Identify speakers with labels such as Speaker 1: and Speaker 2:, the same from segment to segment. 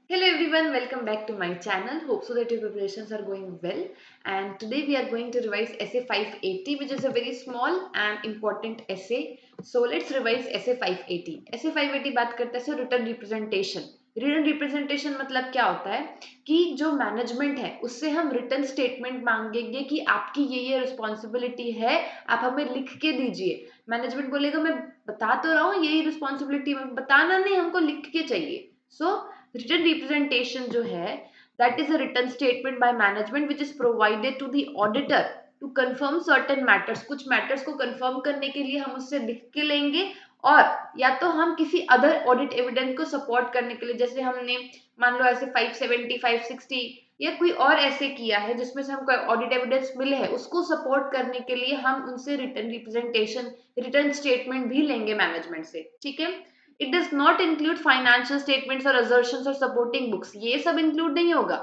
Speaker 1: Hello everyone, welcome back to my channel. Hope so that your preparations are going well. And today we are going to revise essay 580, which is a very small and important essay. So let's revise essay 580. Essay 580 बात करता है return representation. Return representation मतलब क्या होता है कि जो management है उससे हम रिटर्न स्टेटमेंट मांगेंगे कि आपकी ये रिस्पॉन्सिबिलिटी है, आप हमें लिख के दीजिए. मैनेजमेंट बोलेगा मैं बता तो रहा हूँ यही रिस्पॉन्सिबिलिटी, बताना नहीं, हमको लिख के चाहिए. सो written representation जो है that is a written statement by management which is provided to the auditor to confirm certain matters. कुछ matters को confirm करने के लिए हम उससे लिख के लेंगे, और या तो हम किसी अदर ऑडिट एविडेंस को सपोर्ट करने के लिए, जैसे हमने मान लो ऐसे 570 560 या कोई और ऐसे किया है जिसमें से हमको ऑडिट एविडेंस मिले हैं, उसको सपोर्ट करने के लिए हम उनसे रिटर्न रिप्रेजेंटेशन रिटर्न स्टेटमेंट भी लेंगे मैनेजमेंट से. ठीक है. It does not include financial statements और असर्शंस और सपोर्टिंग बुक्स. ये सब इंक्लूड नहीं होगा.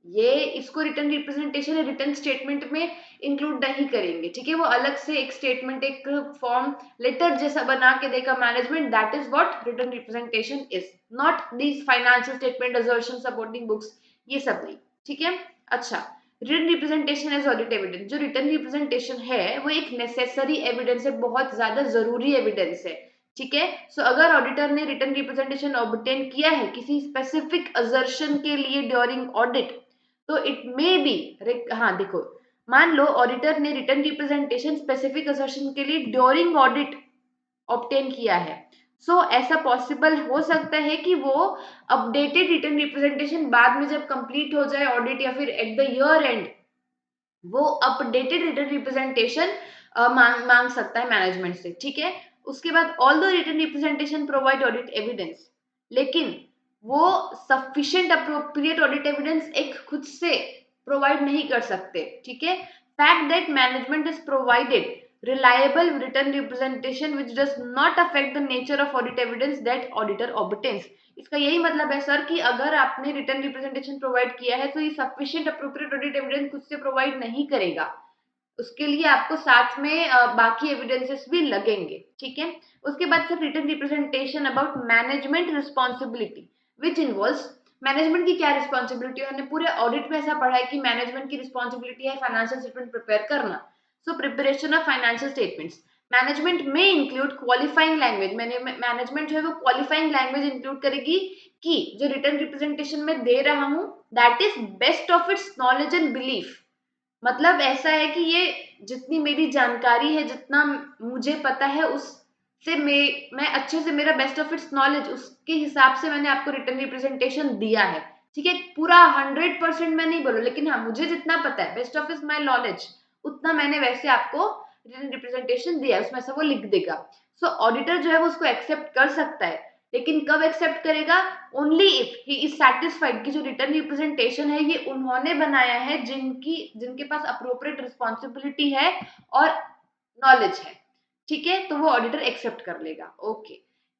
Speaker 1: ये इसको रिटर्न रिप्रेजेंटेशन या रिटर्न स्टेटमेंट में इंक्लूड नहीं करेंगे. ठीक है. वो अलग से एक स्टेटमेंट, एक फॉर्म लेटर जैसा बना के देगा management. That is what return representation is. Not these financial statement, assertion, supporting books, ये सब नहीं. ठीक है. अच्छा, return representation as audit evidence. जो रिटर्न रिप्रेजेंटेशन है वो एक नेसेसरी एविडेंस है, बहुत ज्यादा जरूरी एविडेंस है. ठीक है. सो अगर ऑडिटर ने रिटर्न रिप्रेजेंटेशन ऑब्टेन किया है किसी स्पेसिफिक असर्शन के लिए ड्यूरिंग ऑडिट, तो इट मे बी, हाँ देखो, मान लो ऑडिटर ने रिटर्न रिप्रेजेंटेशन स्पेसिफिक असर्शन के लिए ड्यूरिंग ऑडिट ऑब्टेन किया है. सो ऐसा पॉसिबल हो सकता है कि वो अपडेटेड रिटर्न रिप्रेजेंटेशन बाद में जब कंप्लीट हो जाए ऑडिट या फिर एट द ईयर एंड, वो अपडेटेड रिटर्न रिप्रेजेंटेशन मांग सकता है मैनेजमेंट से. ठीक है. उसके बाद all the written representation provide audit evidence, लेकिन वो सफिशिएंट अप्रोप्रिएट ऑडिट एविडेंस एक खुद से प्रोवाइड नहीं कर सकते. ठीक है. Fact that management is provided reliable written representation which does not affect the nature of audit evidence that auditor obtains. इसका यही मतलब है सर कि अगर आपने रिटर्न रिप्रेजेंटेशन प्रोवाइड किया है तो ये सफिशिएंट अप्रोप्रिएट ऑडिट एविडेंस खुद से प्रोवाइड नहीं करेगा. उसके लिए आपको साथ में बाकी एविडेंसेस भी लगेंगे. ठीक है. उसके बाद sir written representation about management responsibility which involves. Management की क्या रिस्पॉन्सिबिलिटी है, हमने पूरे ऑडिट में ऐसा पढ़ा है कि मैनेजमेंट की रिस्पॉन्सिबिलिटी है फाइनेंशियल स्टेटमेंट प्रिपेयर करना. So preparation of financial statements, management में इंक्लूड क्वालिफाइंग लैंग्वेज. मैनेजमेंट जो है वो क्वालिफाइंग लैंग्वेज इंक्लूड करेगी कि जो रिटर्न रिप्रेजेंटेशन में दे रहा हूं that is best of its knowledge and belief. मतलब ऐसा है कि ये जितनी मेरी जानकारी है, जितना मुझे पता है, उससे मैं अच्छे से, मेरा बेस्ट ऑफ इट्स नॉलेज, उसके हिसाब से मैंने आपको रिटर्न रिप्रेजेंटेशन दिया है. ठीक है. पूरा 100% मैं नहीं बोलूं, लेकिन हाँ, मुझे जितना पता है, best of it's my knowledge, उतना मैंने वैसे आपको रिटर्न रिप्रेजेंटेशन दिया है. उसमें से वो लिख देगा. सो ऑडिटर जो है वो उसको एक्सेप्ट कर सकता है, लेकिन कब एक्सेप्ट करेगा? Only if he is satisfied कि जो रिटर्न रिप्रेजेंटेशन है ये उन्होंने बनाया है जिनके पास अप्रोप्रिएट रिस्पॉन्सिबिलिटी है और नॉलेज है. ठीक है. तो वो ऑडिटर एक्सेप्ट कर लेगा. ओके.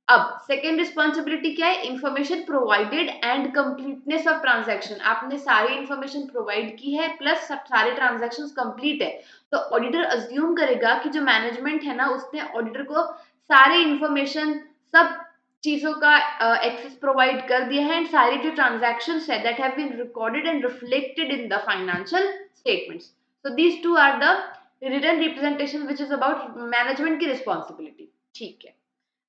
Speaker 1: अब सेकेंड रिस्पॉन्सिबिलिटी क्या है? Information provided and completeness of transaction. आपने सारी इंफॉर्मेशन प्रोवाइड की है प्लस सब सारे ट्रांजैक्शन कंप्लीट है, तो ऑडिटर अज्यूम करेगा कि जो मैनेजमेंट है ना उसने ऑडिटर को सारे इंफॉर्मेशन, सब चीजों का एक्सेस प्रोवाइड कर दिया है, एंड सारी जो ट्रांजैक्शंस है that have been recorded and reflected in the financial statements. So these two are the return representation which is about management की रिस्पॉन्सिबिलिटी. ठीक है.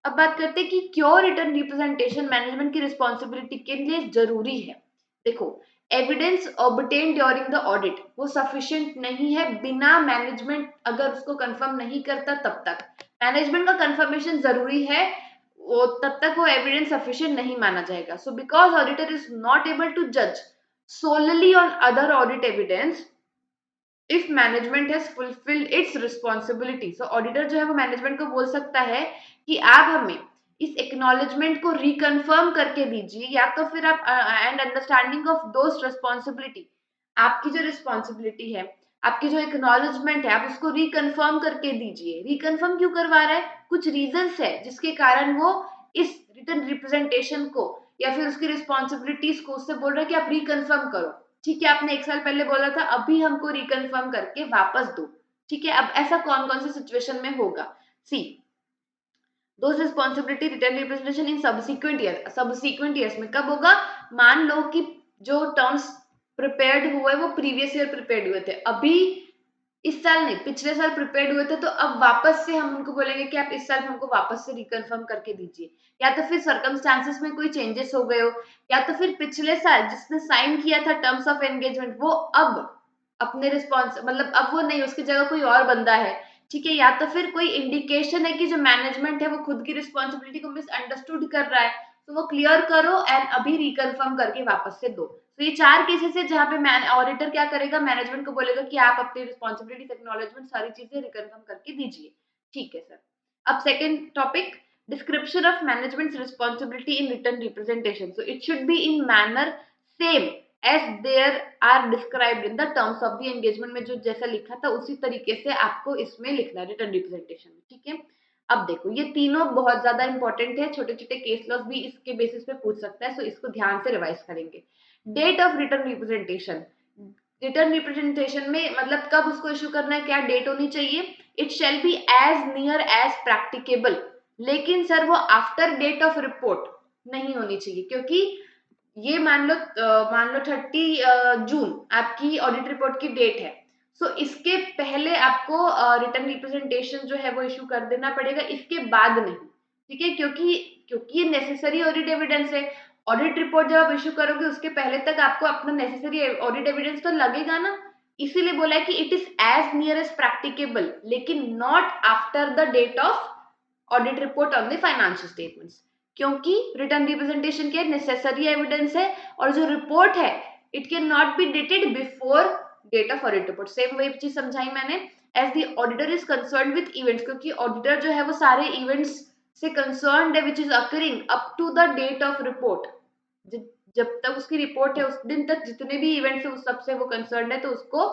Speaker 1: अब बात करते हैं कि क्यों रिटर्न रिप्रेजेंटेशन मैनेजमेंट की रिस्पॉन्सिबिलिटी के लिए जरूरी है. देखो, evidence obtain during the audit वो सफिशिएंट नहीं है बिना मैनेजमेंट अगर उसको कंफर्म नहीं करता तब तक. मैनेजमेंट का कंफर्मेशन जरूरी है, वो तब तक वो एविडेंस सफिशिएंट नहीं माना जाएगा. So because auditor is not able to जज solely on other audit evidence if management has fulfilled its responsibility. So auditor जो है वो मैनेजमेंट को बोल सकता है कि आप हमें इस एक्नॉलेजमेंट को रिकन्फर्म करके दीजिए, या तो फिर आप and understanding of those responsibility, आपकी जो रिस्पॉन्सिबिलिटी है, आपकी जो एक्नॉलेजमेंट है, आप उसको रिकन्फर्म करके दीजिए. रिकन्फर्म क्यों करवा रहा है? कुछ रीजंस है जिसके कारण वो इस रिटर्न रिप्रेजेंटेशन को या फिर उसकी रिस्पॉन्सिबिलिटीज को उससे बोल रहा है कि आप रिकन्फर्म करो. ठीक है. आपने एक साल पहले बोला था, अभी हमको रिकन्फर्म करके वापस दो. ठीक है. अब ऐसा कौन कौन सी सिचुएशन में होगा? सी, those responsibility written representation in subsequent years में कब होगा? मान लो कि जो टर्म्स प्रिपेयर्ड हुए वो प्रीवियस ईयर प्रिपेयर्ड हुए थे, अभी इस साल नहीं पिछले साल प्रिपेयर्ड हुए थे, तो अब वापस से हम उनको बोलेंगे कि आप इस साल हमको वापस से रिकन्फर्म करके दीजिए, या तो फिर सर्कमस्टांसेस में कोई चेंजेस हो गए हो, या तो फिर पिछले साल जिसने साइन किया था टर्म्स ऑफ एंगेजमेंट वो अब अपने रिस्पॉन्स मतलब अब वो नहीं, उसकी जगह कोई और बंदा है, ठीक है, या तो फिर कोई इंडिकेशन है कि जो मैनेजमेंट है वो खुद की रिस्पॉन्सिबिलिटी को मिसअंडरस्टूड कर रहा है, तो वो क्लियर करो एंड अभी रिकन्फर्म करके वापस से दो। तो ये 4 केसेस है जहाँ पे ऑडिटर क्या करेगा, मैनेजमेंट को बोलेगा कि आप अपनी रिस्पॉन्सिबिलिटीज एक्नॉलेजमेंट सारी चीजें रिकन्फर्म करके दीजिए। ठीक है सर। अब second topic, description of management's responsibility in return representation, so it should be in manner same as there are described in the terms of the engagement, में जो जैसा लिखा था उसी तरीके से आपको इसमें लिखना है रिटर्न रिप्रेजेंटेशन में, ठीक है। अब देखो ये तीनों बहुत ज्यादा इंपॉर्टेंट है, छोटे छोटे केस लॉस भी इसके बेसिस पे पूछ सकता है, सो इसको ध्यान से रिवाइज करेंगे। Date of return representation, return representation में मतलब कब उसको इश्यू करना है, क्या डेट होनी चाहिए? It shall be as near as practicable, लेकिन सर वो आफ्टर डेट ऑफ रिपोर्ट नहीं होनी चाहिए, क्योंकि ये मान लो 30 जून आपकी ऑडिट रिपोर्ट की डेट है, सो इसके पहले आपको रिटर्न रिप्रेजेंटेशन जो है वो इश्यू कर देना पड़ेगा, इसके बाद नहीं, ठीक है, क्योंकि क्योंकि ये नेसेसरी ऑडिट एविडेंस है। ऑडिट रिपोर्ट जब आप इश्यू करोगे उसके पहले तक आपको अपना नेसेसरी ऑडिट एविडेंस तो लगेगा ना, इसीलिए बोला है कि it is as near as practicable, लेकिन not after the date of audit report on the financial statements, क्योंकि रिटर्न रिप्रेजेंटेशन के नेसेसरी एविडेंस है, और जो रिपोर्ट है it can not be dated before date of audit report. Same वही चीज समझाई मैंने, as the auditor is concern with events, क्योंकि ऑडिटर जो है वो सारे इवेंट्स से कंसर्न है which is occurring up to the date of report, जब तक उसकी रिपोर्ट है उस दिन तक जितने भी इवेंट्स है उस सबसे वो कंसर्न है, तो उसको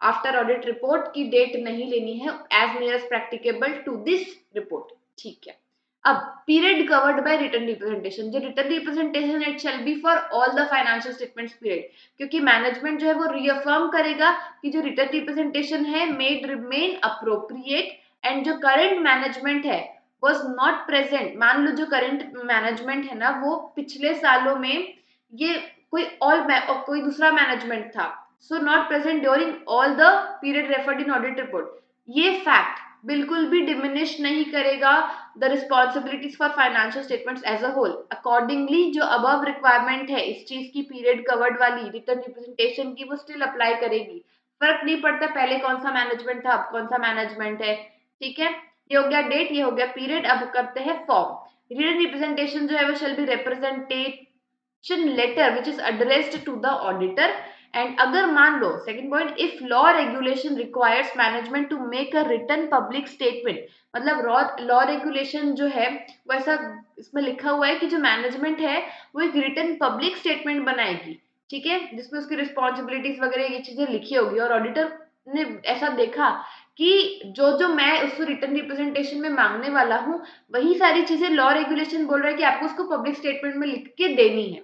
Speaker 1: आफ्टर ऑडिट रिपोर्ट की डेट नहीं लेनी है, as near as practicable to this report, ठीक है। अब period covered by written representation, जो return representation it shall be for all the financial statements period, क्योंकि मैनेजमेंट जो है वो रीअफर्म करेगा कि जो रिटर्न रिप्रेजेंटेशन है मेड रिमेन अप्रोप्रिएट, एंड जो करंट मैनेजमेंट है वॉज नॉट प्रेजेंट, मान लो जो करंट मैनेजमेंट है ना वो पिछले सालों में ये कोई दूसरा मैनेजमेंट था, so not present during all the period referred in audit report, ये फैक्ट बिल्कुल भी डिमिनिश नहीं करेगा the responsibilities for financial statements as a whole. Accordingly जो अबव रिक्वायरमेंट है इस चीज की पीरियड कवर्ड वाली रिटर्न रिप्रेजेंटेशन की वो स्टिल अप्लाई करेगी, फर्क नहीं पड़ता पहले कौन सा मैनेजमेंट था अब कौन सा मैनेजमेंट है, ठीक है। ये हो गया डेट, ये हो गया पीरियड। अब करते हैं फॉर्म। रिटर्न रिप्रेजेंटेशन जो है वो shall be representation letter which is addressed to the auditor, and अगर मान लो second point, if law regulation requires management to make a written public statement, मतलब लॉ रेगुलेशन जो है वो ऐसा इसमें लिखा हुआ है कि जो मैनेजमेंट है वो एक रिटर्न पब्लिक स्टेटमेंट बनाएगी, ठीक है, जिसमें उसकी रिस्पॉन्सिबिलिटीज वगैरह ये चीजें लिखी होगी, और ऑडिटर ने ऐसा देखा कि जो जो मैं उस रिटर्न रिप्रेजेंटेशन में मांगने वाला हूँ वही सारी चीजें लॉ रेगुलेशन बोल रहा है कि आपको उसको पब्लिक स्टेटमेंट में लिख के देनी है,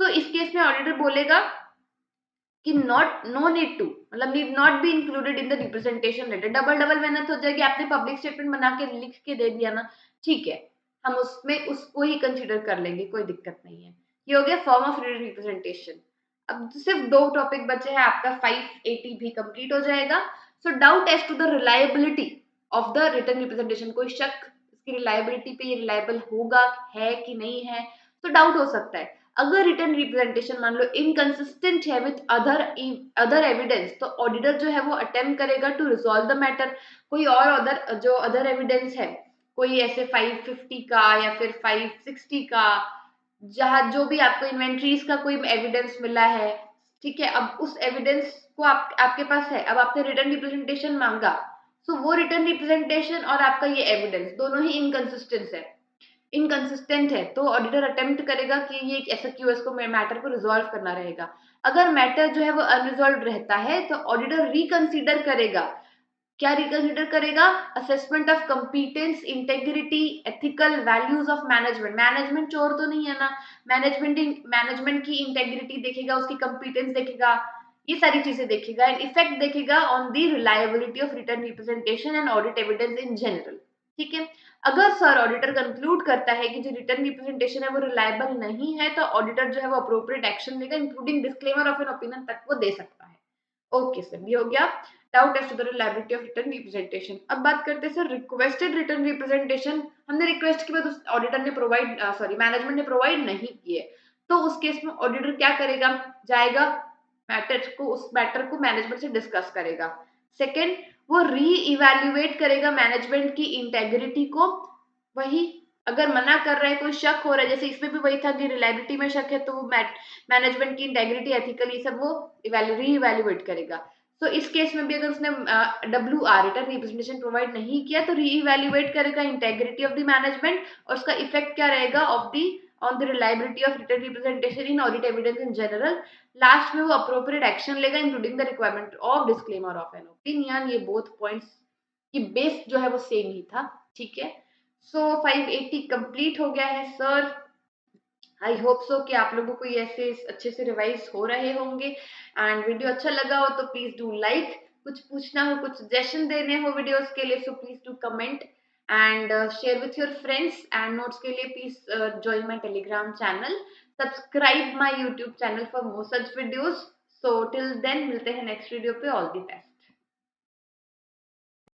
Speaker 1: तो इस केस में ऑडिटर बोलेगा कि नॉट नो नीड टू, मतलब need not be included in the representation letter, double double मेहनत हो जाएगी, आपने पब्लिक स्टेटमेंट बना के लिख के दे दिया ना, ठीक है, हम उसमें उसको ही कंसिडर कर लेंगे, कोई दिक्कत नहीं है। ये हो गया फॉर्म ऑफ रिप्रेजेंटेशन। अब सिर्फ 2 टॉपिक बचे हैं, आपका 580 भी कंप्लीट हो जाएगा। So doubt as to the reliability of the return representation, कोई शक इसकी रिलायबिलिटी पे, ये रिलायबल होगा है कि नहीं है, तो डाउट हो सकता है। अगर रिटर्न रिप्रेजेंटेशन मान लो इनकंसिस्टेंट है विथ अदर एविडेंस, तो ऑडिटर जो है वो अटेम्प्ट करेगा टू रिजॉल्व द मैटर, कोई और अदर एविडेंस है, कोई ऐसे 550 का या फिर 560 का, जहां जो भी आपको इन्वेंट्रीज का कोई एविडेंस मिला है, ठीक है, अब उस एविडेंस को आपके पास है, अब आपने रिटर्न रिप्रेजेंटेशन मांगा, सो वो रिटर्न रिप्रेजेंटेशन और आपका ये एविडेंस दोनों ही इनकंसिस्टेंट है, तो ऑडिटर अटेम्प्ट करेगा कि ये ऐसा क्यों, इसको मैटर को रिजॉल्व करना रहेगा। अगर मैटर जो है वो अनरिजॉल्व रहता है तो ऑडिटर रिकंसीडर करेगा, क्या रिकंसिडर करेगा, assessment of कंपीटेंस, integrity, ethical values of management, management चोर तो नहीं है ना, मैनेजमेंट की इंटेग्रिटी देखेगा, उसकी कंपीटेंस देखेगा, ये सारी चीजें देखेगा, एंड इफेक्ट देखेगा on the reliability of return representation and audit evidence in general, ठीक है। अगर सर ऑडिटर कंक्लूड करता है कि जो रिटर्न रिप्रेजेंटेशन है वो रिलायबल नहीं है, तो ऑडिटर जो है वो अप्रोप्रिएट एक्शन लेगा, including disclaimer of an opinion तक वो दे सकता है। ओके सर, ये हो गया doubt as to the reliability of return representation. अब बात करते हैं सर रिक्वेस्टेड रिटर्न रिप्रेजेंटेशन। हमने रिक्वेस्ट की बात उस ऑडिटर ने प्रोवाइड सॉरी मैनेजमेंट ने प्रोवाइड नहीं की है, तो उस केस में ऑडिटर क्या करेगा, जाएगा उस मैटर को मैनेजमेंट से डिस्कस करेगा। सेकेंड, वो री इवेल्युएट करेगा मैनेजमेंट की इंटेग्रिटी को। वही अगर मना कर रहा है, कोई शक हो रहा है, जैसे इसमें भी वही था कि रिलायबिलिटी में शक है, तो वो मैनेजमेंट की इंटेग्रिटी, एथिकली सब वो री इवेल्युएट करेगा। तो इस केस में भी अगर उसने WR रिटर्न रिप्रेजेंटेशन प्रोवाइड नहीं किया, तो री इवेल्युएट करेगा इंटेग्रिटी ऑफ द मैनेजमेंट, और उसका इफेक्ट क्या रहेगा of the on the reliability of return representation in audit evidence in general. Last में वो अप्रोप्रिएट एक्शन लेगा, including the requirement of disclaimer of an opinion. ये बोथ पॉइंट्स की base जो है वो सेम ही था, ठीक है। सो 580 कंप्लीट हो गया है सर। आई होप सो कि आप लोगों को ये ऐसे अच्छे से रिवाइज हो रहे होंगे। एंड वीडियो अच्छा लगा हो तो प्लीज डू लाइक, कुछ पूछना हो, कुछ सजेशन देने हो वीडियोस के लिए, so please do comment and share with your friends. And notes के लिए please join my telegram channel, subscribe my YouTube channel for more such videos. So till then मिलते हैं नेक्स्ट वीडियो पे। All the best.